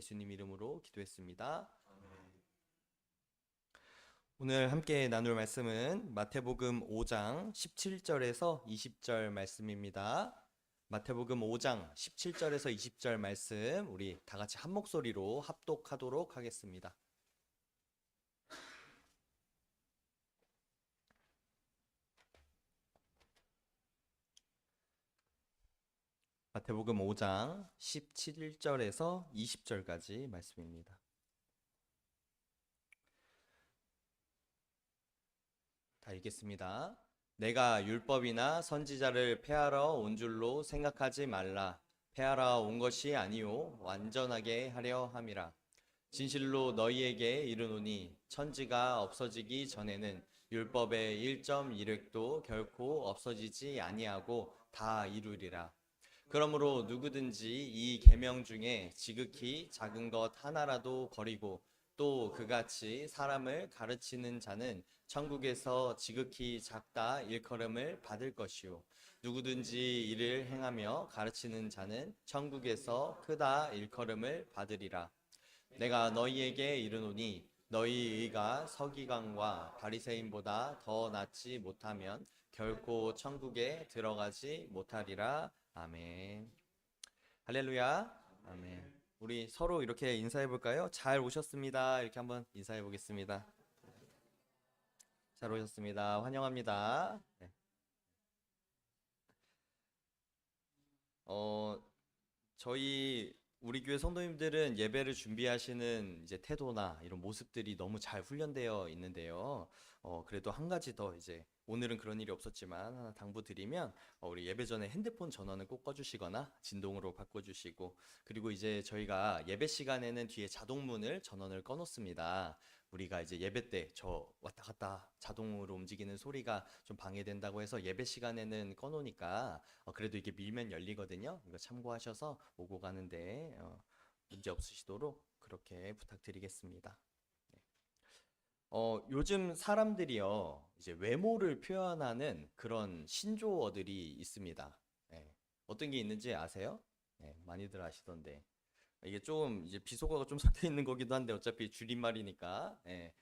예수님 이름으로 기도했습니다. 오늘 함께 나눌 말씀은 마태복음 5장 17절에서 20절 말씀입니다. 마태복음 5장 17절에서 20절 말씀 우리 다 같이 한 목소리로 합독하도록 하겠습니다. 마태복음 5장 17절에서 20절까지 말씀입니다. 다 읽겠습니다. 내가 율법이나 선지자를 폐하러 온 줄로 생각하지 말라. 폐하러 온 것이 아니요 완전하게 하려 함이라. 진실로 너희에게 이르노니 천지가 없어지기 전에는 율법의 1.1획도 결코 없어지지 아니하고 다 이루리라. 그러므로 누구든지 이 계명 중에 지극히 작은 것 하나라도 버리고 또 그같이 사람을 가르치는 자는 천국에서 지극히 작다 일컬음을 받을 것이요 누구든지 이를 행하며 가르치는 자는 천국에서 크다 일컬음을 받으리라. 내가 너희에게 이르노니 너희 의가 서기관과 바리새인보다 더 낫지 못하면 결코 천국에 들어가지 못하리라. 아멘. 할렐루야. 아멘. 우리 서로 이렇게 인사해 볼까요? 잘 오셨습니다. 이렇게 한번 인사해 보겠습니다. 잘 오셨습니다. 환영합니다. 네. 저희 우리 교회 성도님들은 예배를 준비하시는 이제 태도나 이런 모습들이 너무 잘 훈련되어 있는데요. 그래도 한 가지 더 이제 오늘은 그런 일이 없었지만 하나 당부드리면 우리 예배 전에 핸드폰 전원을 꼭 꺼주시거나 진동으로 바꿔주시고 그리고 이제 저희가 예배 시간에는 뒤에 자동문을 전원을 꺼놓습니다. 우리가 이제 예배 때 저 왔다 갔다 자동으로 움직이는 소리가 좀 방해된다고 해서 예배 시간에는 꺼놓으니까 그래도 이게 밀면 열리거든요. 이거 참고하셔서 오고 가는데 문제 없으시도록 그렇게 부탁드리겠습니다. 네. 요즘 사람들이요 이제 외모를 표현하는 그런 신조어들이 있습니다. 네. 어떤 게 있는지 아세요? 네, 많이들 아시던데. 이게 좀 이제 비속어가 좀 섞여 있는 거기도 한데 어차피 줄임말이니까. 예.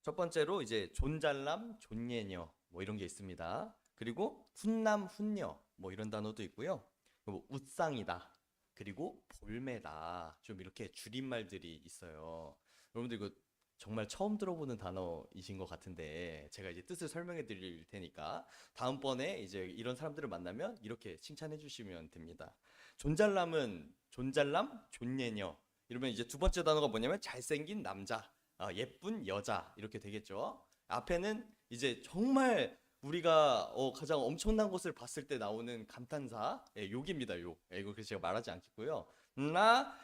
첫 번째로 이제 존잘남, 존예녀 뭐 이런 게 있습니다. 그리고 훈남, 훈녀 뭐 이런 단어도 있고요. 뭐 웃상이다. 그리고 볼매다. 좀 이렇게 줄임말들이 있어요. 여러분들 이거 정말 처음 들어보는 단어이신 것 같은데 제가 이제 뜻을 설명해 드릴 테니까 다음번에 이제 이런 사람들을 만나면 이렇게 칭찬해 주시면 됩니다. 존잘남은 존잘남, 존예녀. 이러면 이제 두 번째 단어가 뭐냐면 잘생긴 남자, 예쁜 여자 이렇게 되겠죠. 앞에는 이제 정말 우리가 가장 엄청난 것을 봤을 때 나오는 감탄사, 욕입니다, 욕. 이거 그래서 제가 말하지 않겠고요. 나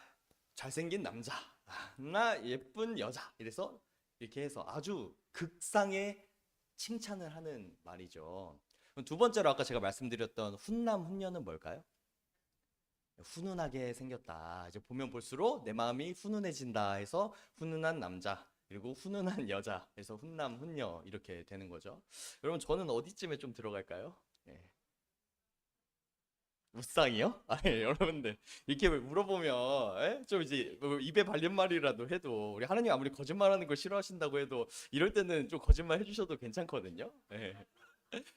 잘생긴 남자, 나 예쁜 여자. 이래서 이렇게 해서 아주 극상의 칭찬을 하는 말이죠. 그럼 두 번째로 아까 제가 말씀드렸던 훈남, 훈녀는 뭘까요? 훈훈하게 생겼다. 이제 보면 볼수록 내 마음이 훈훈해진다 해서 훈훈한 남자 그리고 훈훈한 여자 해서 훈남 훈녀 이렇게 되는 거죠. 여러분 저는 어디쯤에 좀 들어갈까요? 예. 무쌍이요? 아니 여러분들 이렇게 물어보면 좀 이제 뭐 입에 발린 말이라도 해도 우리 하나님 아무리 거짓말하는 걸 싫어하신다고 해도 이럴 때는 좀 거짓말 해주셔도 괜찮거든요. 예.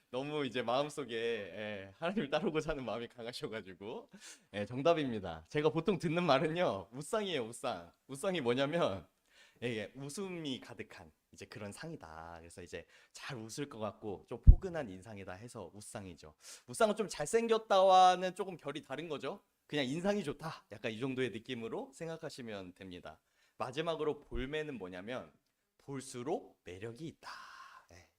너무 이제 마음속에 하나님을 따르고자 하는 마음이 강하셔가지고 정답입니다. 제가 보통 듣는 말은요 웃상이에요. 웃상. 웃상이 뭐냐면 웃음이 가득한 이제 그런 상이다. 그래서 이제 잘 웃을 것 같고 좀 포근한 인상이다 해서 웃상이죠. 웃상은 좀 잘생겼다와는 조금 결이 다른 거죠. 그냥 인상이 좋다. 약간 이 정도의 느낌으로 생각하시면 됩니다. 마지막으로 볼매는 뭐냐면 볼수록 매력이 있다.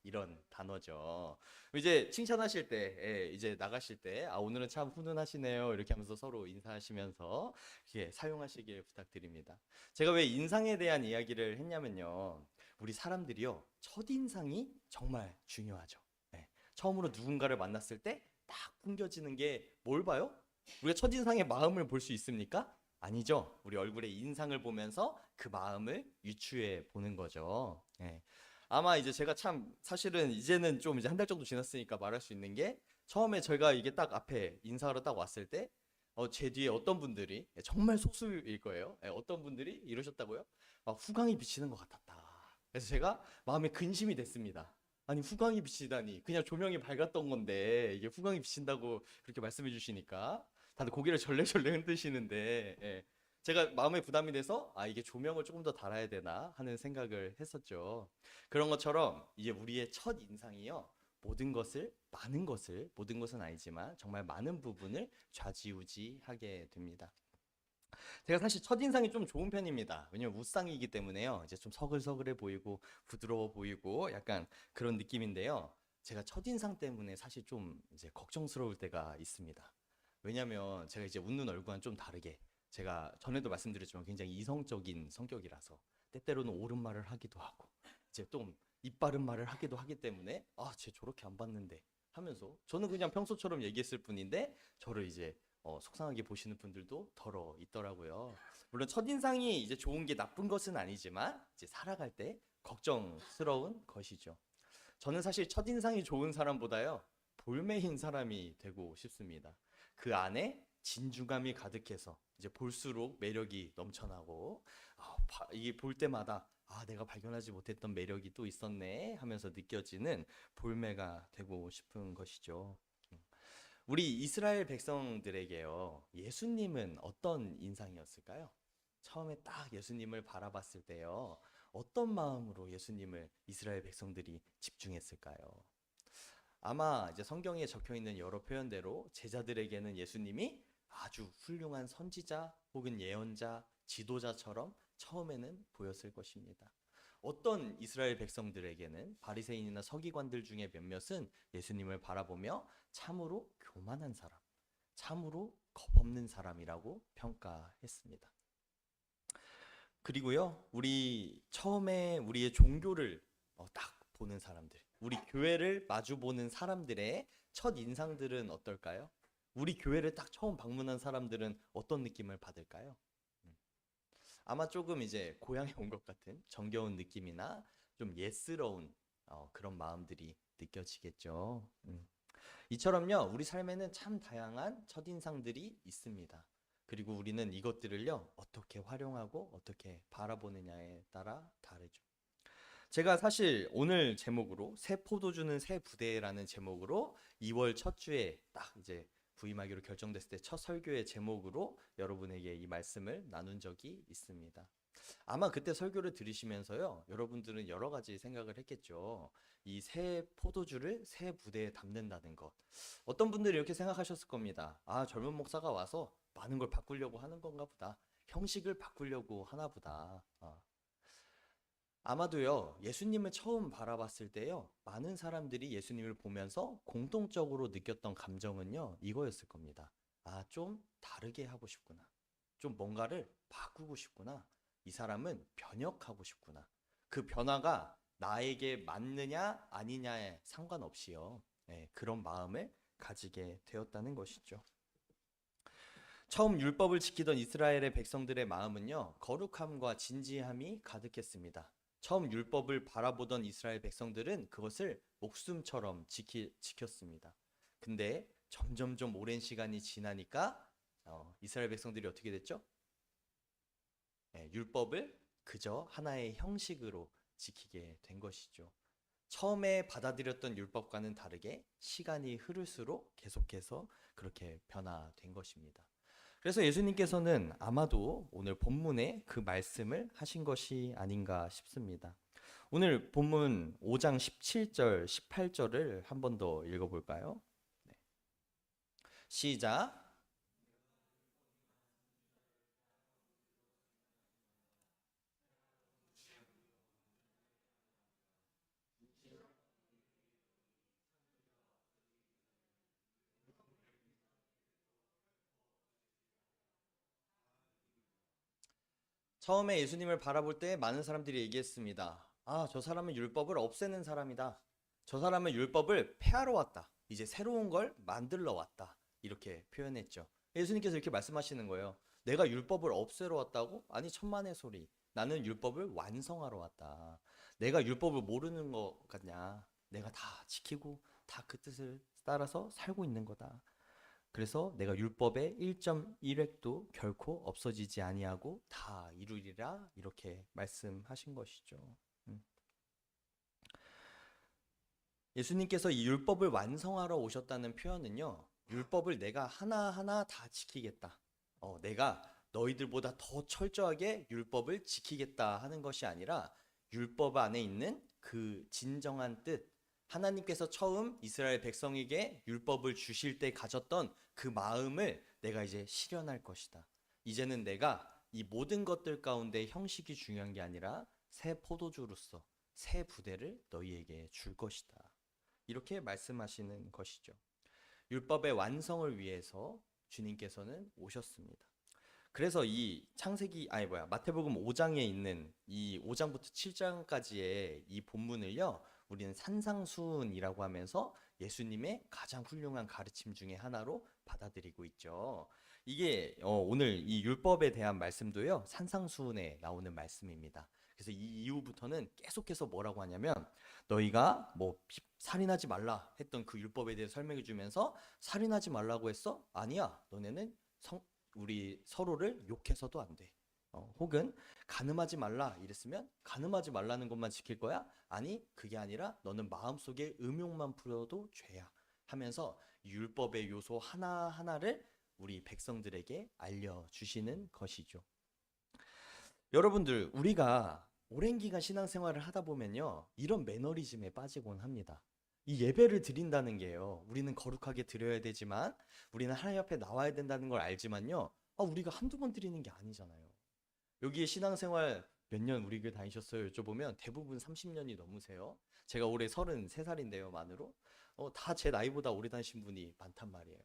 이런 단어죠. 이제 칭찬하실 때, 이제 나가실 때, 오늘은 참 훈훈하시네요. 이렇게 하면서 서로 인사하시면서 이렇게 사용하시길 부탁드립니다. 제가 왜 인상에 대한 이야기를 했냐면요. 우리 사람들이요. 첫인상이 정말 중요하죠. 처음으로 누군가를 만났을 때 딱 끊겨지는 게 뭘 봐요? 우리가 첫인상의 마음을 볼 수 있습니까? 아니죠. 우리 얼굴의 인상을 보면서 그 마음을 유추해 보는 거죠. 아마 이제 제가 참 사실은 이제는 좀 이제 한 달 정도 지났으니까 말할 수 있는 게 처음에 저희가 이게 딱 앞에 인사하러 딱 왔을 때 제 뒤에 어떤 분들이 정말 소수일 거예요. 어떤 분들이 이러셨다고요? 후광이 비치는 것 같았다. 그래서 제가 마음에 근심이 됐습니다. 아니 후광이 비치다니 그냥 조명이 밝았던 건데 이게 후광이 비친다고 그렇게 말씀해 주시니까 다들 고개를 절레절레 흔드시는데 제가 마음에 부담이 돼서 이게 조명을 조금 더 달아야 되나 하는 생각을 했었죠. 그런 것처럼 이제 우리의 첫 인상이요. 많은 것을, 모든 것은 아니지만 정말 많은 부분을 좌지우지하게 됩니다. 제가 사실 첫인상이 좀 좋은 편입니다. 왜냐면 무쌍이기 때문에요. 이제 좀 서글서글해 보이고 부드러워 보이고 약간 그런 느낌인데요. 제가 첫인상 때문에 사실 좀 이제 걱정스러울 때가 있습니다. 왜냐면 제가 이제 웃는 얼굴과는 좀 다르게 제가 전에도 말씀드렸지만 굉장히 이성적인 성격이라서 때때로는 옳은 말을 하기도 하고 이제 좀 입바른 말을 하기도 하기 때문에 쟤 저렇게 안 봤는데 하면서 저는 그냥 평소처럼 얘기했을 뿐인데 저를 이제 속상하게 보시는 분들도 덜어 있더라고요. 물론 첫인상이 이제 좋은 게 나쁜 것은 아니지만 이제 살아갈 때 걱정스러운 것이죠. 저는 사실 첫인상이 좋은 사람보다요. 볼매인 사람이 되고 싶습니다. 그 안에 진중함이 가득해서 이제 볼수록 매력이 넘쳐나고 이게 볼 때마다 내가 발견하지 못했던 매력이 또 있었네 하면서 느껴지는 볼매가 되고 싶은 것이죠. 우리 이스라엘 백성들에게요, 예수님은 어떤 인상이었을까요? 처음에 딱 예수님을 바라봤을 때요, 어떤 마음으로 예수님을 이스라엘 백성들이 집중했을까요? 아마 이제 성경에 적혀 있는 여러 표현대로 제자들에게는 예수님이 아주 훌륭한 선지자 혹은 예언자, 지도자처럼 처음에는 보였을 것입니다. 어떤 이스라엘 백성들에게는 바리새인이나 서기관들 중에 몇몇은 예수님을 바라보며 참으로 교만한 사람, 참으로 겁없는 사람이라고 평가했습니다. 그리고요, 우리 처음에 우리의 종교를 딱 보는 사람들, 우리 교회를 마주 보는 사람들의 첫 인상들은 어떨까요? 우리 교회를 딱 처음 방문한 사람들은 어떤 느낌을 받을까요? 아마 조금 이제 고향에 온 것 같은 정겨운 느낌이나 좀 예스러운 그런 마음들이 느껴지겠죠. 이처럼요, 우리 삶에는 참 다양한 첫인상들이 있습니다. 그리고 우리는 이것들을요, 어떻게 활용하고 어떻게 바라보느냐에 따라 다르죠. 제가 사실 오늘 제목으로 새 포도주는 새 부대라는 제목으로 2월 첫 주에 딱 이제 부임하기로 결정됐을 때 첫 설교의 제목으로 여러분에게 이 말씀을 나눈 적이 있습니다. 아마 그때 설교를 들으시면서요, 여러분들은 여러 가지 생각을 했겠죠. 이 새 포도주를 새 부대에 담는다는 것. 어떤 분들이 이렇게 생각하셨을 겁니다. 젊은 목사가 와서 많은 걸 바꾸려고 하는 건가 보다. 형식을 바꾸려고 하나 보다. 아마도요, 예수님을 처음 바라봤을 때요, 많은 사람들이 예수님을 보면서 공통적으로 느꼈던 감정은요, 이거였을 겁니다. 좀 다르게 하고 싶구나. 좀 뭔가를 바꾸고 싶구나. 이 사람은 변혁하고 싶구나. 그 변화가 나에게 맞느냐, 아니냐에 상관없이요, 그런 마음을 가지게 되었다는 것이죠. 처음 율법을 지키던 이스라엘의 백성들의 마음은요, 거룩함과 진지함이 가득했습니다. 처음 율법을 바라보던 이스라엘 백성들은 그것을 목숨처럼 지켰습니다. 근데 점점점 오랜 시간이 지나니까 이스라엘 백성들이 어떻게 됐죠? 율법을 그저 하나의 형식으로 지키게 된 것이죠. 처음에 받아들였던 율법과는 다르게 시간이 흐를수록 계속해서 그렇게 변화된 것입니다. 그래서 예수님께서는 아마도 오늘 본문에 그 말씀을 하신 것이 아닌가 싶습니다. 오늘 본문 5장 17절, 18절을 한 번 더 읽어볼까요? 네. 시작. 처음에 예수님을 바라볼 때 많은 사람들이 얘기했습니다. 저 사람은 율법을 없애는 사람이다. 저 사람은 율법을 폐하러 왔다. 이제 새로운 걸 만들러 왔다. 이렇게 표현했죠. 예수님께서 이렇게 말씀하시는 거예요. 내가 율법을 없애러 왔다고? 아니, 천만의 소리. 나는 율법을 완성하러 왔다. 내가 율법을 모르는 것 같냐? 내가 다 지키고 다 그 뜻을 따라서 살고 있는 거다. 그래서 내가 율법의 1.1획도 결코 없어지지 아니하고 다 이루리라 이렇게 말씀하신 것이죠. 음. 예수님께서 이 율법을 완성하러 오셨다는 표현은요, 율법을 내가 하나하나 다 지키겠다. 내가 너희들보다 더 철저하게 율법을 지키겠다 하는 것이 아니라 율법 안에 있는 그 진정한 뜻, 하나님께서 처음 이스라엘 백성에게 율법을 주실 때 가졌던 그 마음을 내가 이제 실현할 것이다. 이제는 내가 이 모든 것들 가운데 형식이 중요한 게 아니라 새 포도주로서 새 부대를 너희에게 줄 것이다. 이렇게 말씀하시는 것이죠. 율법의 완성을 위해서 주님께서는 오셨습니다. 그래서 이 마태복음 5장에 있는 이 5장부터 7장까지의 이 본문을요, 우리는 산상수훈이라고 하면서 예수님의 가장 훌륭한 가르침 중에 하나로 받아들이고 있죠. 이게 오늘 이 율법에 대한 말씀도요, 산상수훈에 나오는 말씀입니다. 그래서 이 이후부터는 계속해서 뭐라고 하냐면, 너희가 뭐 살인하지 말라 했던 그 율법에 대해 설명해 주면서, 살인하지 말라고 했어? 아니야. 너네는 우리 서로를 욕해서도 안 돼. 혹은 간음하지 말라 이랬으면 간음하지 말라는 것만 지킬 거야? 아니, 그게 아니라 너는 마음속에 음욕만 부려도 죄야 하면서 율법의 요소 하나하나를 우리 백성들에게 알려주시는 것이죠. 여러분들, 우리가 오랜 기간 신앙생활을 하다 보면요, 이런 매너리즘에 빠지곤 합니다. 이 예배를 드린다는 게요, 우리는 거룩하게 드려야 되지만, 우리는 하나님 앞에 나와야 된다는 걸 알지만요, 우리가 한두 번 드리는 게 아니잖아요. 여기에 신앙생활 몇 년 우리 교회 다니셨어요? 여쭤보면 대부분 30년이 넘으세요. 제가 올해 33살인데요, 만으로. 다 제 나이보다 오래 다니신 분이 많단 말이에요.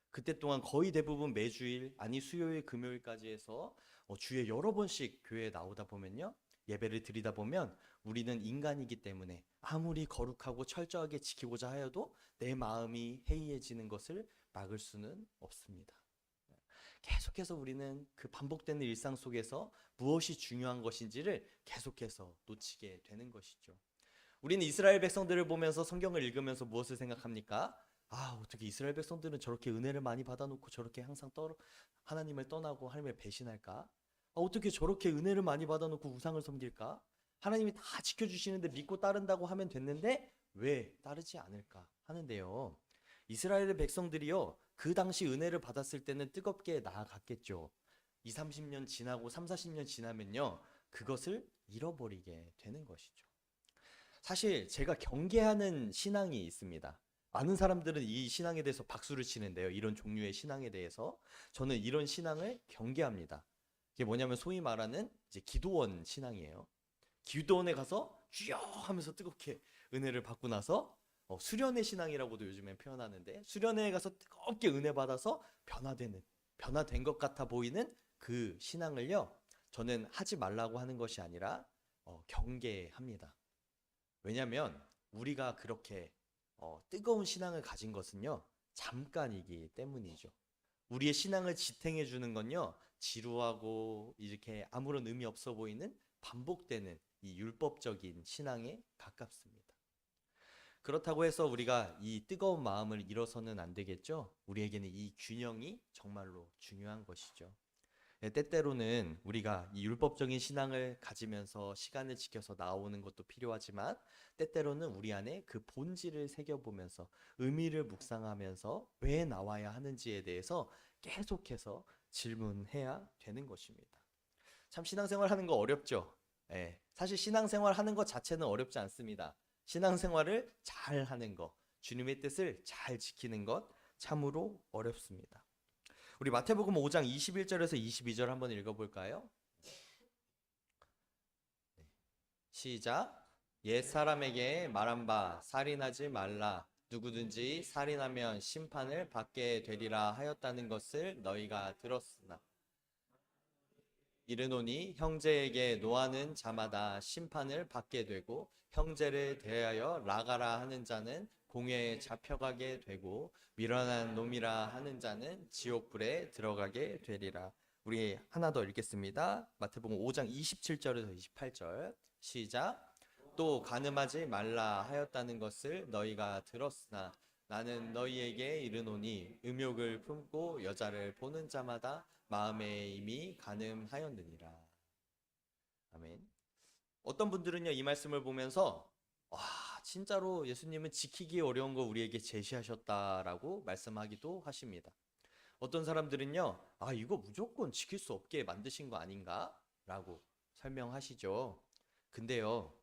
그때 동안 거의 대부분 매주일, 아니 수요일, 금요일까지 해서 주에 여러 번씩 교회에 나오다 보면요, 예배를 드리다 보면 우리는 인간이기 때문에 아무리 거룩하고 철저하게 지키고자 하여도 내 마음이 해이해지는 것을 막을 수는 없습니다. 계속해서 우리는 그 반복되는 일상 속에서 무엇이 중요한 것인지를 계속해서 놓치게 되는 것이죠. 우리는 이스라엘 백성들을 보면서 성경을 읽으면서 무엇을 생각합니까? 어떻게 이스라엘 백성들은 저렇게 은혜를 많이 받아놓고 저렇게 항상 하나님을 떠나고 하나님을 배신할까? 어떻게 저렇게 은혜를 많이 받아놓고 우상을 섬길까? 하나님이 다 지켜주시는데 믿고 따른다고 하면 됐는데 왜 따르지 않을까 하는데요. 이스라엘의 백성들이요, 그 당시 은혜를 받았을 때는 뜨겁게 나아갔겠죠. 2, 30년 지나고 3, 40년 지나면요, 그것을 잃어버리게 되는 것이죠. 사실 제가 경계하는 신앙이 있습니다. 많은 사람들은 이 신앙에 대해서 박수를 치는데요, 이런 종류의 신앙에 대해서 저는 이런 신앙을 경계합니다. 이게 뭐냐면 소위 말하는 이제 기도원 신앙이에요. 기도원에 가서 주여 하면서 뜨겁게 은혜를 받고 나서 수련의 신앙이라고도 요즘엔 표현하는데, 수련회에 가서 뜨겁게 은혜 받아서 변화된 것 같아 보이는 그 신앙을요, 저는 하지 말라고 하는 것이 아니라 경계합니다. 왜냐하면 우리가 그렇게 뜨거운 신앙을 가진 것은요, 잠깐이기 때문이죠. 우리의 신앙을 지탱해 주는 건요, 지루하고 이렇게 아무런 의미 없어 보이는 반복되는 이 율법적인 신앙에 가깝습니다. 그렇다고 해서 우리가 이 뜨거운 마음을 잃어서는 안 되겠죠. 우리에게는 이 균형이 정말로 중요한 것이죠. 때때로는 우리가 이 율법적인 신앙을 가지면서 시간을 지켜서 나오는 것도 필요하지만, 때때로는 우리 안에 그 본질을 새겨보면서 의미를 묵상하면서 왜 나와야 하는지에 대해서 계속해서 질문해야 되는 것입니다. 참 신앙생활 하는 거 어렵죠. 사실 신앙생활 하는 것 자체는 어렵지 않습니다. 신앙생활을 잘 하는 것, 주님의 뜻을 잘 지키는 것 참으로 어렵습니다. 우리 마태복음 5장 21절에서 22절 한번 읽어볼까요? 시작. 옛 사람에게 말한 바 살인하지 말라. 누구든지 살인하면 심판을 받게 되리라 하였다는 것을 너희가 들었으나 이르노니 형제에게 노하는 자마다 심판을 받게 되고, 형제를 대하여 나가라 하는 자는 공회에 잡혀가게 되고, 미련한 놈이라 하는 자는 지옥불에 들어가게 되리라. 우리 하나 더 읽겠습니다. 마태복음 5장 27절에서 28절 시작. 또 간음하지 말라 하였다는 것을 너희가 들었으나 나는 너희에게 이르노니 음욕을 품고 여자를 보는 자마다 마음에 이미 간음하였느니라. 아멘. 어떤 분들은요, 이 말씀을 보면서 와, 진짜로 예수님은 지키기 어려운 거 우리에게 제시하셨다라고 말씀하기도 하십니다. 어떤 사람들은요, 아, 이거 무조건 지킬 수 없게 만드신 거 아닌가? 라고 설명하시죠. 근데요,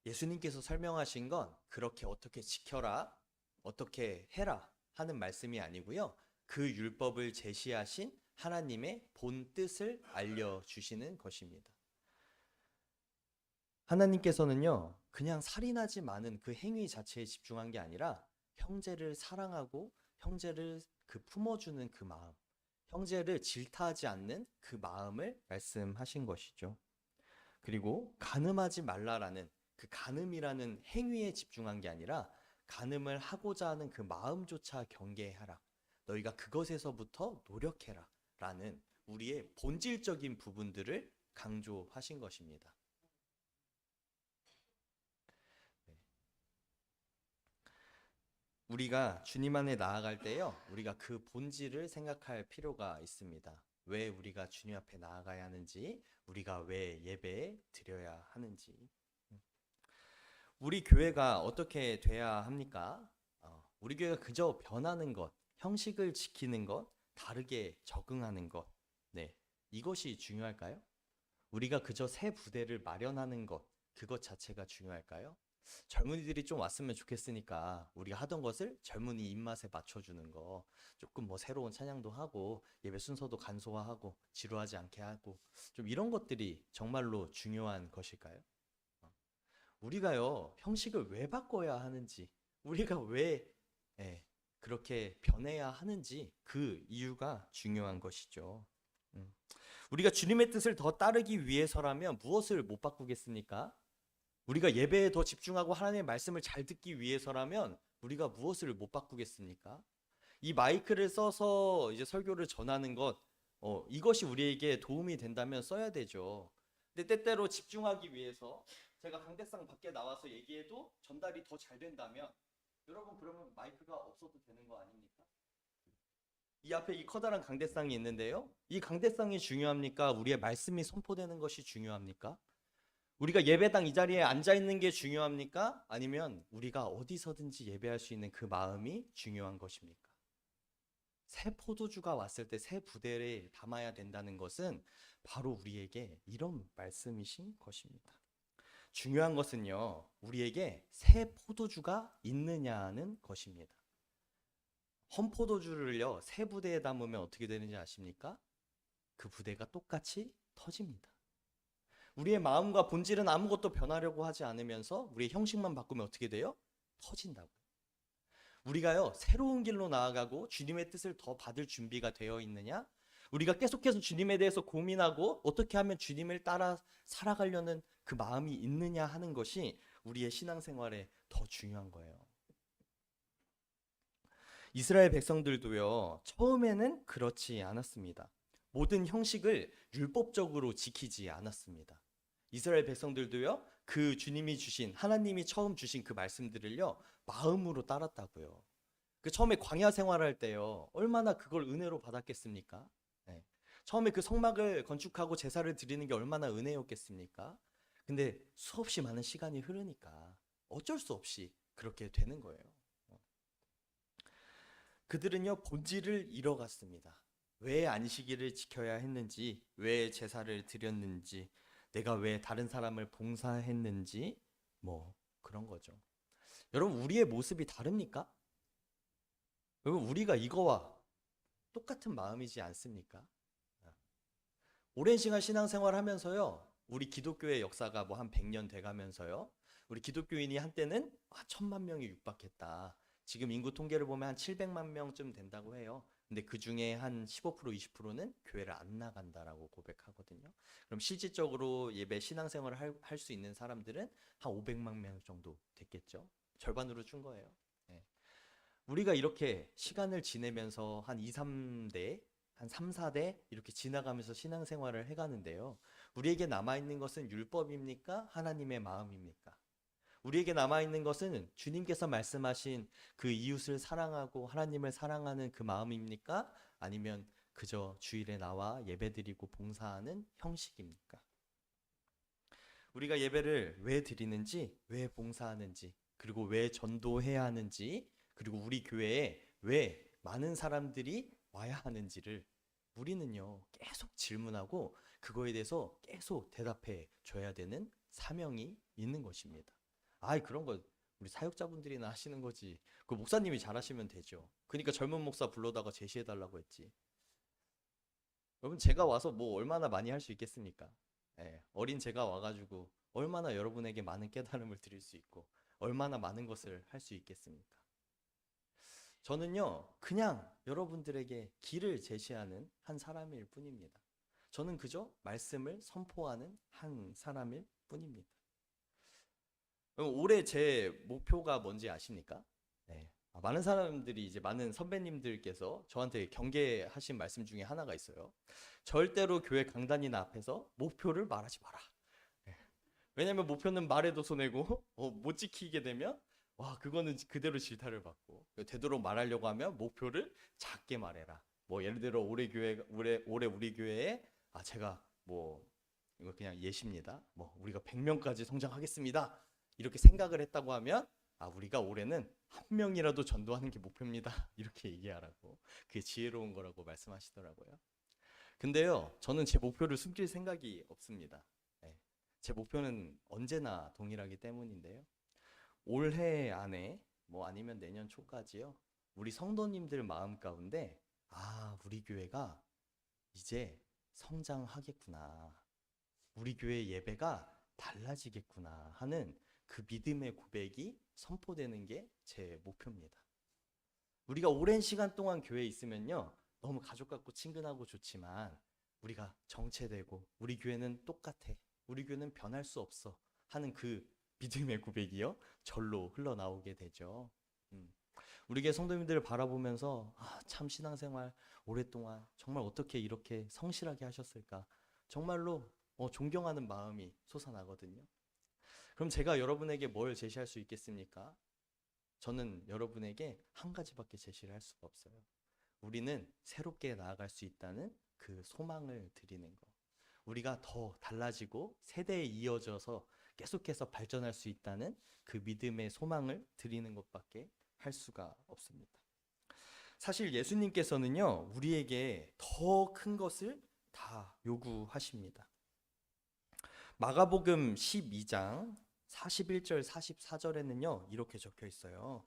예수님께서 설명하신 건 그렇게 어떻게 지켜라, 어떻게 해라 하는 말씀이 아니고요. 그 율법을 제시하신 하나님의 본 뜻을 알려주시는 것입니다. 하나님께서는요, 그냥 살인하지 마는 그 행위 자체에 집중한 게 아니라 형제를 사랑하고 형제를 품어주는 그 마음, 형제를 질타하지 않는 그 마음을 말씀하신 것이죠. 그리고 간음하지 말라라는 그 간음이라는 행위에 집중한 게 아니라 간음을 하고자 하는 그 마음조차 경계하라. 너희가 그것에서부터 노력해라. 라는 우리의 본질적인 부분들을 강조하신 것입니다. 우리가 주님 안에 나아갈 때요, 우리가 그 본질을 생각할 필요가 있습니다. 왜 우리가 주님 앞에 나아가야 하는지, 우리가 왜 예배 드려야 하는지. 우리 교회가 어떻게 돼야 합니까? 우리 교회가 그저 변하는 것, 형식을 지키는 것, 다르게 적응하는 것, 네, 이것이 중요할까요? 우리가 그저 새 부대를 마련하는 것, 그것 자체가 중요할까요? 젊은이들이 좀 왔으면 좋겠으니까 우리가 하던 것을 젊은이 입맛에 맞춰주는 거, 조금 뭐 새로운 찬양도 하고 예배 순서도 간소화하고 지루하지 않게 하고, 좀 이런 것들이 정말로 중요한 것일까요? 우리가요, 형식을 왜 바꿔야 하는지, 우리가 왜 예, 그렇게 변해야 하는지, 그 이유가 중요한 것이죠. 음. 우리가 주님의 뜻을 더 따르기 위해서라면 무엇을 못 바꾸겠습니까? 우리가 예배에 더 집중하고 하나님의 말씀을 잘 듣기 위해서라면 우리가 무엇을 못 바꾸겠습니까? 이 마이크를 써서 이제 설교를 전하는 것, 이것이 우리에게 도움이 된다면 써야 되죠. 근데 때때로 집중하기 위해서 제가 강대상 밖에 나와서 얘기해도 전달이 더 잘 된다면, 여러분 그러면 마이크가 없어도 되는 거 아닙니까? 이 앞에 이 커다란 강대상이 있는데요. 이 강대상이 중요합니까? 우리의 말씀이 선포되는 것이 중요합니까? 우리가 예배당 이 자리에 앉아 있는 게 중요합니까? 아니면 우리가 어디서든지 예배할 수 있는 그 마음이 중요한 것입니까? 새 포도주가 왔을 때 새 부대에 담아야 된다는 것은 바로 우리에게 이런 말씀이신 것입니다. 중요한 것은요, 우리에게 새 포도주가 있느냐는 것입니다. 헌 포도주를요, 새 부대에 담으면 어떻게 되는지 아십니까? 그 부대가 똑같이 터집니다. 우리의 마음과 본질은 아무것도 변하려고 하지 않으면서 우리의 형식만 바꾸면 어떻게 돼요? 터진다고요. 우리가요, 새로운 길로 나아가고 주님의 뜻을 더 받을 준비가 되어 있느냐? 우리가 계속해서 주님에 대해서 고민하고 어떻게 하면 주님을 따라 살아가려는 그 마음이 있느냐 하는 것이 우리의 신앙생활에 더 중요한 거예요. 이스라엘 백성들도요, 처음에는 그렇지 않았습니다. 모든 형식을 율법적으로 지키지 않았습니다. 이스라엘 백성들도요, 그 주님이 주신, 하나님이 처음 주신 그 말씀들을요, 마음으로 따랐다고요. 그 처음에 광야 생활할 때요, 얼마나 그걸 은혜로 받았겠습니까? 네. 처음에 그 성막을 건축하고 제사를 드리는 게 얼마나 은혜였겠습니까? 근데 수없이 많은 시간이 흐르니까 어쩔 수 없이 그렇게 되는 거예요. 그들은요, 본질을 잃어갔습니다. 왜 안식일을 지켜야 했는지, 왜 제사를 드렸는지, 내가 왜 다른 사람을 봉사했는지, 뭐 그런 거죠. 여러분, 우리의 모습이 다릅니까? 여러분, 우리가 이거와 똑같은 마음이지 않습니까? 오랜 시간 신앙생활 하면서요, 우리 기독교의 역사가 뭐 한 100년 돼가면서요, 우리 기독교인이 한때는 1000만 명이 육박했다. 지금 인구 통계를 보면 한 700만 명쯤 된다고 해요. 근데 그 중에 한 15% 20%는 교회를 안 나간다라고 고백하거든요. 그럼 실질적으로 예배 신앙생활을 할 수 있는 사람들은 한 500만 명 정도 됐겠죠. 절반으로 준 거예요. 네. 우리가 이렇게 시간을 지내면서 한 2, 3대, 한 3, 4대 이렇게 지나가면서 신앙생활을 해가는데요. 우리에게 남아있는 것은 율법입니까? 하나님의 마음입니까? 우리에게 남아있는 것은 주님께서 말씀하신 그 이웃을 사랑하고 하나님을 사랑하는 그 마음입니까? 아니면 그저 주일에 나와 예배드리고 봉사하는 형식입니까? 우리가 예배를 왜 드리는지, 왜 봉사하는지, 그리고 왜 전도해야 하는지, 그리고 우리 교회에 왜 많은 사람들이 와야 하는지를 우리는요, 계속 질문하고 그거에 대해서 계속 대답해 줘야 되는 사명이 있는 것입니다. 아이, 그런 거 우리 사역자분들이나 하시는 거지. 그 목사님이 잘하시면 되죠. 그러니까 젊은 목사 불러다가 제시해 달라고 했지. 여러분, 제가 와서 뭐 얼마나 많이 할 수 있겠습니까? 예, 어린 제가 와가지고 얼마나 여러분에게 많은 깨달음을 드릴 수 있고 얼마나 많은 것을 할 수 있겠습니까? 저는요, 그냥 여러분들에게 길을 제시하는 한 사람일 뿐입니다. 저는 그저 말씀을 선포하는 한 사람일 뿐입니다. 올해 제 목표가 뭔지 아십니까? 네. 많은 사람들이 이제 많은 선배님들께서 저한테 경계하신 말씀 중에 하나가 있어요. 절대로 교회 강단이나 앞에서 목표를 말하지 마라. 네. 왜냐면 목표는 말해도 손해고 못 지키게 되면 와, 그거는 그대로 질타를 받고 되도록 말하려고 하면 목표를 작게 말해라. 뭐 예를 들어 올해 우리 교회에 제가 뭐 이거 그냥 예시입니다. 뭐 우리가 100명까지 성장하겠습니다. 이렇게 생각을 했다고 하면 우리가 올해는 한 명이라도 전도하는 게 목표입니다. 이렇게 얘기하라고. 그게 지혜로운 거라고 말씀하시더라고요. 근데요, 저는 제 목표를 숨길 생각이 없습니다. 네. 제 목표는 언제나 동일하기 때문인데요. 올해 안에 뭐 아니면 내년 초까지요. 우리 성도님들 마음 가운데 우리 교회가 이제 성장하겠구나. 우리 교회 예배가 달라지겠구나 하는 그 믿음의 고백이 선포되는 게 제 목표입니다. 우리가 오랜 시간 동안 교회에 있으면요, 너무 가족 같고 친근하고 좋지만 우리가 정체되고 우리 교회는 똑같아, 우리 교회는 변할 수 없어 하는 그 믿음의 고백이요, 절로 흘러나오게 되죠. 우리 교회 성도님들을 바라보면서 참 신앙생활 오랫동안 정말 어떻게 이렇게 성실하게 하셨을까, 정말로 존경하는 마음이 솟아나거든요. 그럼 제가 여러분에게 뭘 제시할 수 있겠습니까? 저는 여러분에게 한 가지밖에 제시를 할 수가 없어요. 우리는 새롭게 나아갈 수 있다는 그 소망을 드리는 거. 우리가 더 달라지고 세대에 이어져서 계속해서 발전할 수 있다는 그 믿음의 소망을 드리는 것밖에 할 수가 없습니다. 사실 예수님께서는요, 우리에게 더 큰 것을 다 요구하십니다. 마가복음 12장 41절 44절에는요, 이렇게 적혀 있어요.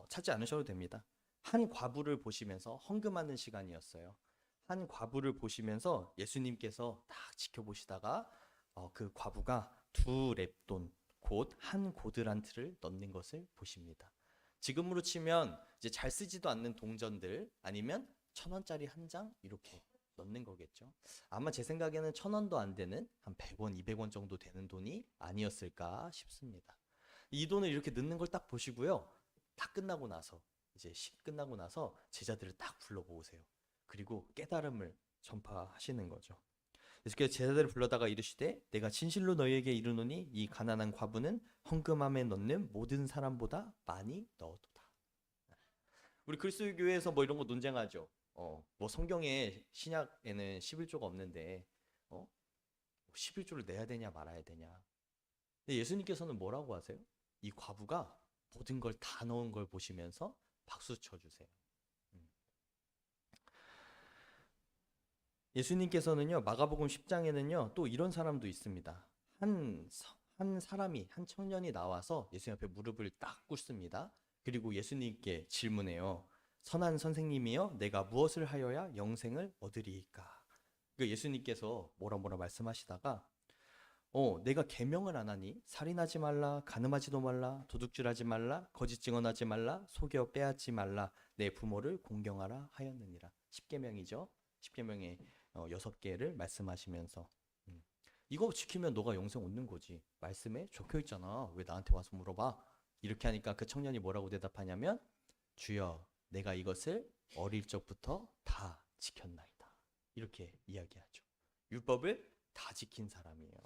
찾지 않으셔도 됩니다. 한 과부를 보시면서 헌금하는 시간이었어요. 한 과부를 보시면서 예수님께서 딱 지켜보시다가 그 과부가 2렙돈, 곧 한 고드란트를 넣는 것을 보십니다. 지금으로 치면 이제 잘 쓰지도 않는 동전들, 아니면 1,000원짜리 한 장 이렇게 넣는 거겠죠. 아마 제 생각에는 1,000원도 안 되는 한 100원, 200원 정도 되는 돈이 아니었을까 싶습니다. 이 돈을 이렇게 넣는 걸 딱 보시고요. 다 끝나고 나서, 이제 끝나고 나서 제자들을 딱 불러 모으세요. 그리고 깨달음을 전파하시는 거죠. 예수께서 제자들을 불러다가 이르시되 내가 진실로 너희에게 이르노니 이 가난한 과부는 헌금함에 넣는 모든 사람보다 많이 넣었도다. 우리 그리스도 교회에서 뭐 이런 거 논쟁하죠. 뭐 성경에 신약에는 11조가 없는데 11조를 내야 되냐 말아야 되냐. 근데 예수님께서는 뭐라고 하세요? 이 과부가 모든 걸 다 넣은 걸 보시면서 박수 쳐주세요. 예수님께서는요, 마가복음 10장에는요 또 이런 사람도 있습니다. 한 사람이, 한 청년이 나와서 예수님 앞에 무릎을 딱 꿇습니다. 그리고 예수님께 질문해요. 선한 선생님이여, 내가 무엇을 하여야 영생을 얻으리이까? 그러니까 예수님께서 뭐라 말씀하시다가 내가 계명을 안 하니 살인하지 말라, 간음하지도 말라, 도둑질하지 말라, 거짓 증언하지 말라, 속여 빼앗지 말라, 내 부모를 공경하라 하였느니라. 10계명이죠. 10계명의 6개를 말씀하시면서 이거 지키면 너가 영생 얻는 거지. 말씀에 적혀 있잖아. 왜 나한테 와서 물어봐? 이렇게 하니까 그 청년이 뭐라고 대답하냐면 주여, 내가 이것을 어릴 적부터 다 지켰나이다. 이렇게 이야기하죠. 율법을 다 지킨 사람이에요.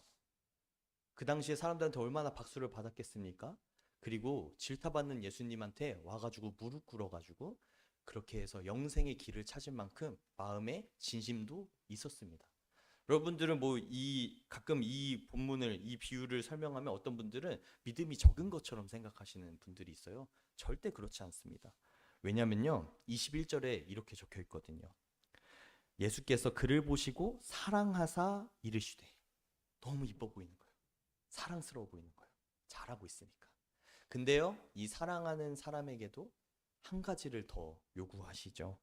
그 당시에 사람들한테 얼마나 박수를 받았겠습니까? 그리고 질타받는 예수님한테 와가지고 무릎 꿇어가지고 그렇게 해서 영생의 길을 찾을 만큼 마음에 진심도 있었습니다. 여러분들은 가끔 이 본문을 이 비유를 설명하면 어떤 분들은 믿음이 적은 것처럼 생각하시는 분들이 있어요. 절대 그렇지 않습니다. 왜냐면요, 21절에 이렇게 적혀 있거든요. 예수께서 그를 보시고 사랑하사 이르시되. 너무 이뻐 보이는 거예요. 사랑스러워 보이는 거예요. 잘하고 있으니까. 근데요, 이 사랑하는 사람에게도 한 가지를 더 요구하시죠.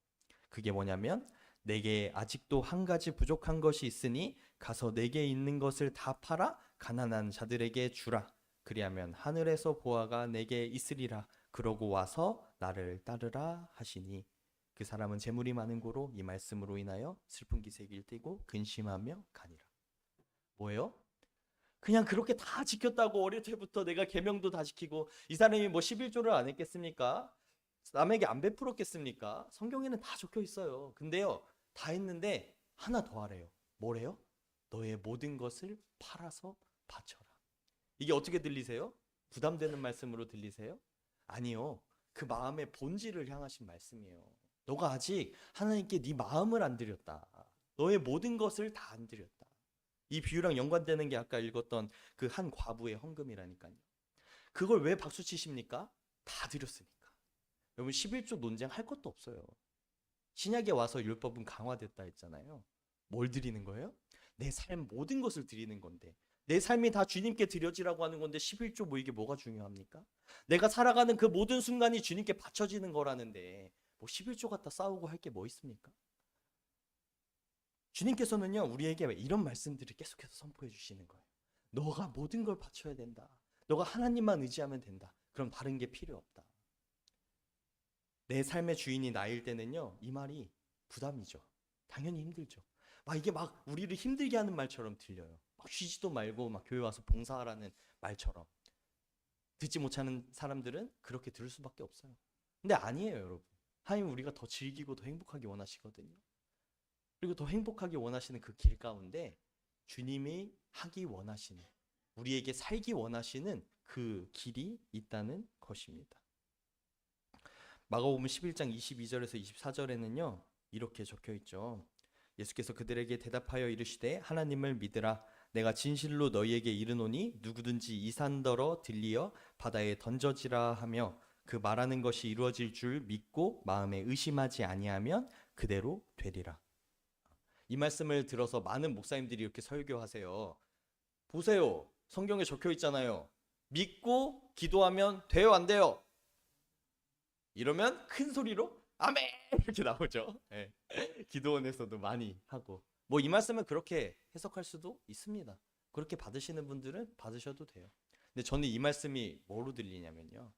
그게 뭐냐면, 내게 아직도 한 가지 부족한 것이 있으니 가서 내게 있는 것을 다 팔아 가난한 자들에게 주라. 그리하면 하늘에서 보화가 내게 있으리라. 그러고 와서 나를 따르라 하시니, 그 사람은 재물이 많은 고로 이 말씀으로 인하여 슬픈 기색을 띠고 근심하며 가니라. 뭐예요? 그냥 그렇게 다 지켰다고 어릴 때부터 내가 계명도 다 지키고, 이 사람이 뭐 11조를 안 했겠습니까? 남에게 안 베풀었겠습니까? 성경에는 다 적혀 있어요. 근데요, 다 했는데 하나 더 하래요. 뭐래요? 너의 모든 것을 팔아서 바쳐라. 이게 어떻게 들리세요? 부담되는 말씀으로 들리세요? 아니요. 그 마음의 본질을 향하신 말씀이에요. 너가 아직 하나님께 네 마음을 안 드렸다. 너의 모든 것을 다 안 드렸다. 이 비유랑 연관되는 게 아까 읽었던 그 한 과부의 헌금이라니까요. 그걸 왜 박수 치십니까? 다 드렸으니까. 여러분 11조 논쟁 할 것도 없어요. 신약에 와서 율법은 강화됐다 했잖아요. 뭘 드리는 거예요? 내 삶 모든 것을 드리는 건데, 내 삶이 다 주님께 드려지라고 하는 건데 11조 뭐 이게 뭐가 중요합니까? 내가 살아가는 그 모든 순간이 주님께 바쳐지는 거라는데 뭐 11조 갖다 싸우고 할 게 뭐 있습니까? 주님께서는요, 우리에게 이런 말씀들을 계속해서 선포해 주시는 거예요. 너가 모든 걸 바쳐야 된다. 너가 하나님만 의지하면 된다. 그럼 다른 게 필요 없다. 내 삶의 주인이 나일 때는요, 이 말이 부담이죠. 당연히 힘들죠. 이게 막 우리를 힘들게 하는 말처럼 들려요. 막 쉬지도 말고 막 교회 와서 봉사하라는 말처럼. 듣지 못하는 사람들은 그렇게 들을 수밖에 없어요. 근데 아니에요, 여러분. 하나님 우리가 더 즐기고 더 행복하게 원하시거든요. 그리고 더 행복하게 원하시는 그 길 가운데 주님이 하기 원하시는, 우리에게 살기 원하시는 그 길이 있다는 것입니다. 마가복음 11장 22절에서 24절에는요, 이렇게 적혀 있죠. 예수께서 그들에게 대답하여 이르시되 하나님을 믿으라. 내가 진실로 너희에게 이르노니 누구든지 이 산더러 들리어 바다에 던져지라 하며 그 말하는 것이 이루어질 줄 믿고 마음에 의심하지 아니하면 그대로 되리라. 이 말씀을 들어서 많은 목사님들이 이렇게 설교하세요. 보세요. 성경에 적혀 있잖아요. 믿고 기도하면 돼요, 안 돼요? 이러면 큰 소리로 아멘 이렇게 나오죠. 네. 기도원에서도 많이 하고. 뭐 이 말씀을 그렇게 해석할 수도 있습니다. 그렇게 받으시는 분들은 받으셔도 돼요. 근데 저는 이 말씀이 뭐로 들리냐면요.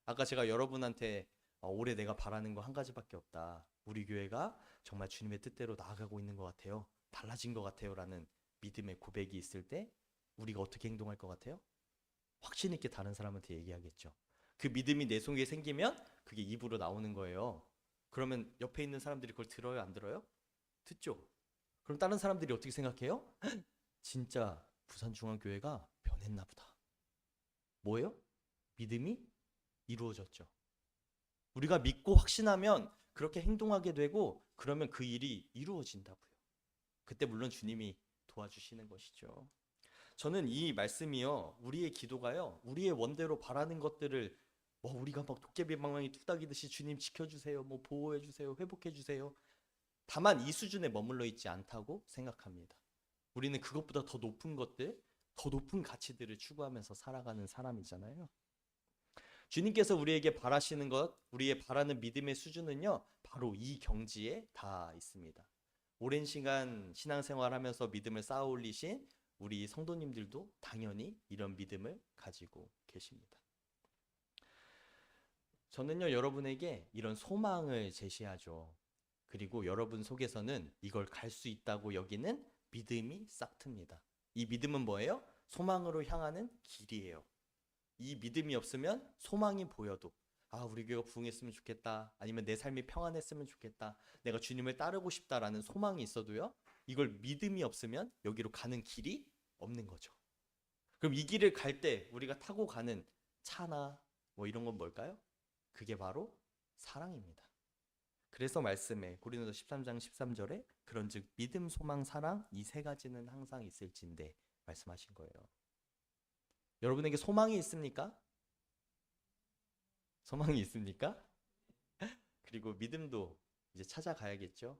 아까 제가 여러분한테 올해 내가 바라는 거 한 가지밖에 없다. 우리 교회가 정말 주님의 뜻대로 나아가고 있는 것 같아요. 달라진 것 같아요. 라는 믿음의 고백이 있을 때 우리가 어떻게 행동할 것 같아요? 확신 있게 다른 사람한테 얘기하겠죠. 그 믿음이 내 속에 생기면 그게 입으로 나오는 거예요. 그러면 옆에 있는 사람들이 그걸 들어요, 안 들어요? 듣죠. 그럼 다른 사람들이 어떻게 생각해요? 진짜 부산중앙교회가 변했나 보다. 뭐예요? 믿음이 이루어졌죠. 우리가 믿고 확신하면 그렇게 행동하게 되고, 그러면 그 일이 이루어진다고요. 그때 물론 주님이 도와주시는 것이죠. 저는 이 말씀이요, 우리의 기도가요, 우리의 원대로 바라는 것들을 우리가 막 도깨비 방망이 뚝딱이듯이 주님 지켜주세요, 뭐 보호해주세요, 회복해주세요. 다만 이 수준에 머물러 있지 않다고 생각합니다. 우리는 그것보다 더 높은 것들, 더 높은 가치들을 추구하면서 살아가는 사람이잖아요. 주님께서 우리에게 바라시는 것, 우리의 바라는 믿음의 수준은요, 바로 이 경지에 다 있습니다. 오랜 시간 신앙생활하면서 믿음을 쌓아 올리신 우리 성도님들도 당연히 이런 믿음을 가지고 계십니다. 저는요, 여러분에게 이런 소망을 제시하죠. 그리고 여러분 속에서는 이걸 갈 수 있다고 여기는 믿음이 싹틉니다. 이 믿음은 뭐예요? 소망으로 향하는 길이에요. 이 믿음이 없으면 소망이 보여도, 우리 교회가 부흥했으면 좋겠다. 아니면 내 삶이 평안했으면 좋겠다. 내가 주님을 따르고 싶다라는 소망이 있어도요. 이걸 믿음이 없으면 여기로 가는 길이 없는 거죠. 그럼 이 길을 갈 때 우리가 타고 가는 차나 뭐 이런 건 뭘까요? 그게 바로 사랑입니다. 그래서 말씀에 고린도서 13장 13절에 그런즉 믿음, 소망, 사랑 이 세 가지는 항상 있을진데 말씀하신 거예요. 여러분에게 소망이 있습니까? 소망이 있습니까? 그리고 믿음도 이제 찾아가야겠죠.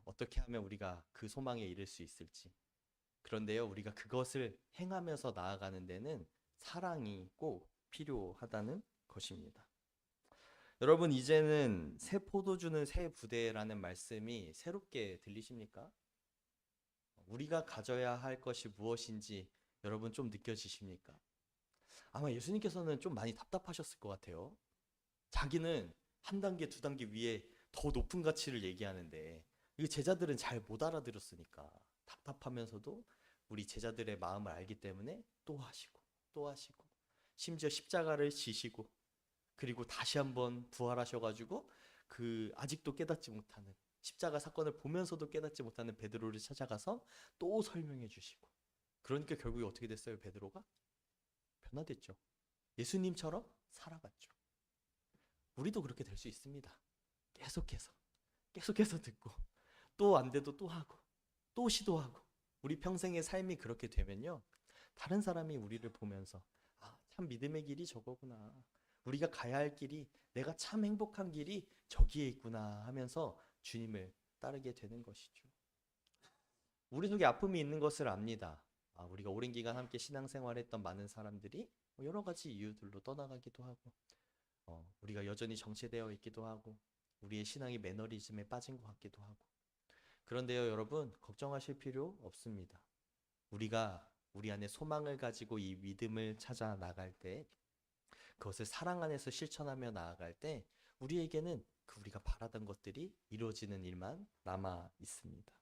어떻게 하면 우리가 그 소망에 이를 수 있을지. 그런데요, 우리가 그것을 행하면서 나아가는 데는 사랑이 꼭 필요하다는 것입니다. 여러분, 이제는 새 포도주는 새 부대라는 말씀이 새롭게 들리십니까? 우리가 가져야 할 것이 무엇인지 여러분 좀 느껴지십니까? 아마 예수님께서는 좀 많이 답답하셨을 것 같아요. 자기는 한 단계, 두 단계 위에 더 높은 가치를 얘기하는데 이 제자들은 잘 못 알아들었으니까 답답하면서도 우리 제자들의 마음을 알기 때문에 또 하시고 또 하시고 심지어 십자가를 지시고 그리고 다시 한번 부활하셔가지고 그 아직도 깨닫지 못하는 십자가 사건을 보면서도 깨닫지 못하는 베드로를 찾아가서 또 설명해 주시고 그러니까 결국에 어떻게 됐어요? 베드로가 변화됐죠. 예수님처럼 살아갔죠. 우리도 그렇게 될 수 있습니다. 계속해서 듣고 또 안 돼도 또 하고 또 시도하고 우리 평생의 삶이 그렇게 되면요. 다른 사람이 우리를 보면서 참 믿음의 길이 저거구나. 우리가 가야 할 길이 내가 참 행복한 길이 저기에 있구나 하면서 주님을 따르게 되는 것이죠. 우리 속에 아픔이 있는 것을 압니다. 우리가 오랜 기간 함께 신앙생활했던 많은 사람들이 여러 가지 이유들로 떠나가기도 하고 우리가 여전히 정체되어 있기도 하고 우리의 신앙이 매너리즘에 빠진 것 같기도 하고 그런데요 여러분 걱정하실 필요 없습니다. 우리가 우리 안에 소망을 가지고 이 믿음을 찾아 나갈 때 그것을 사랑 안에서 실천하며 나아갈 때 우리에게는 그 우리가 바라던 것들이 이루어지는 일만 남아 있습니다.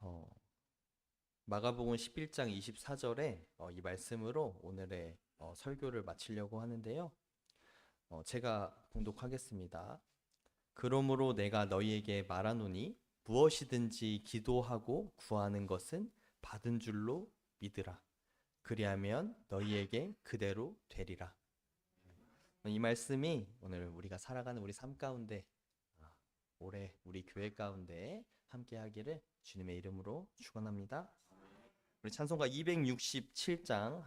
어, 마가복음 11장 24절에 이 말씀으로 오늘의 설교를 마치려고 하는데요. 제가 봉독하겠습니다. 그러므로 내가 너희에게 말하노니 무엇이든지 기도하고 구하는 것은 받은 줄로 믿으라. 그리하면 너희에게 그대로 되리라. 이 말씀이 오늘 우리가 살아가는 우리 삶 가운데 올해 우리 교회 가운데 함께 하기를 주님의 이름으로 축원합니다. 우리 찬송가 267장